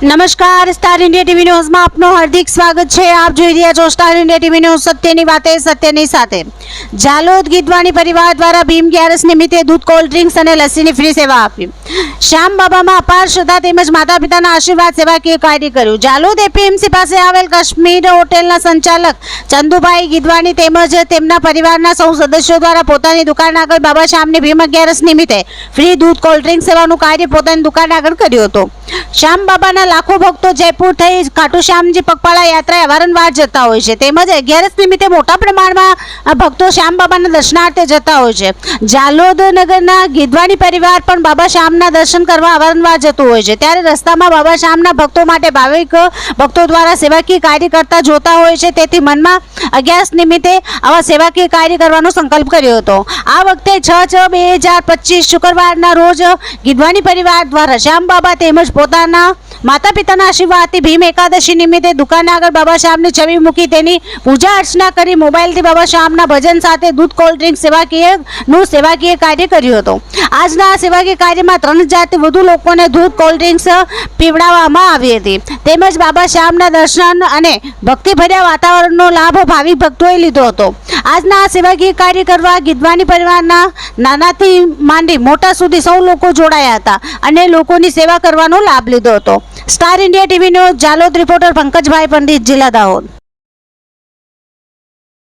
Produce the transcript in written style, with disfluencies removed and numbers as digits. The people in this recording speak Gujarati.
નમસ્કાર, સ્ટાર ઇન્ડિયા ટીવી ન્યૂઝમાં આપનું હાર્દિક સ્વાગત છે। આપ જોઈ રહ્યા છો સ્ટાર ઇન્ડિયા ટીવી ન્યૂઝ, સત્યની વાતે સત્યની સાથે। જાલોદ ગીધવાણી પરિવાર દ્વારા ભીમ ગ્યારસ નિમિત્તે દૂધ, કોલ્ડ ડ્રિંક્સ અને લસ્સીની ફ્રી સેવા આપી। શ્યામ બાબામાં અપાર શ્રદ્ધા તેમજ માતા પિતાના આશીર્વાદ સેવાકીય કાર્ય કર્યું। જાલોદ એપીએમસી પાસે આવેલ કાશ્મીર હોટેલના સંચાલક ચંદુભાઈ ગીધવાણી તેમજ તેમના પરિવારના સૌ સદસ્યો દ્વારા પોતાની દુકાન આગળ બાબા શ્યામની ભીમ ગ્યારસ નિમિત્તે ફ્રી દૂધ, કોલ્ડ ડ્રિંક સેવાનું કાર્ય પોતાની દુકાન આગળ કર્યું હતું। શ્યામ બાબાના લાખો ભક્તો જયપુર થઈ ખાટુ શ્યામજી પગપાળા યાત્રાએ વારંવાર જતા હોય છે તેમજ 11 નિમિત્તે મોટા પ્રમાણમાં ભક્તો શ્યામ બાબાના દર્શનાર્થે જતા હોય છે। જાલોદ નગરના ગીધવાણી પરિવાર પણ બાબા શ્યામના દર્શન કરવા વારંવાર જતું હોય છે, ત્યારે રસ્તામાં બાબા શ્યામના ભક્તો માટે ભાવિક ભક્તો દ્વારા સેવાકીય કાર્ય કરતા જોતા હોય છે, તેથી મનમાં 11 નિમિત્તે આવા સેવાકીય કાર્ય કરવાનો સંકલ્પ કર્યો હતો। આ વખતે 6/6/2025 શુક્રવારના રોજ ગીધવાણી પરિવાર દ્વારા શ્યામ બાબા તેમજ પોતાના માતા પિતાના આશીર્વાદથી ભીમ એકાદશી નિમિત્તે દુકાન આગળ બાબા શ્યામની છબી મૂકી તેની પૂજા અર્ચના કરી મોબાઈલથી બાબા શ્યામના ભજન સાથે દૂધ, કોલ્ડ ડ્રિંક સેવાકીય કાર્ય કર્યું હતું। આજના આ સેવાકીય કાર્યમાં 3000થી વધુ લોકોને દૂધ, કોલ્ડ ડ્રિંક્સ પીવડાવવામાં આવી હતી તેમજ બાબા શ્યામના દર્શન અને ભક્તિભર્યા વાતાવરણનો લાભ ભાવિક ભક્તોએ લીધો હતો। આજના આ સેવાકીય કાર્ય કરવા ગીધવાણી પરિવારના નાનાથી માંડી મોટા સુધી સૌ લોકો જોડાયા હતા અને લોકોની સેવા કરવાનો લાભ લીધો હતો। Star India TV news, Jhalod reporter Pankajbhai Pandit, જિલ્લા દાહોદ।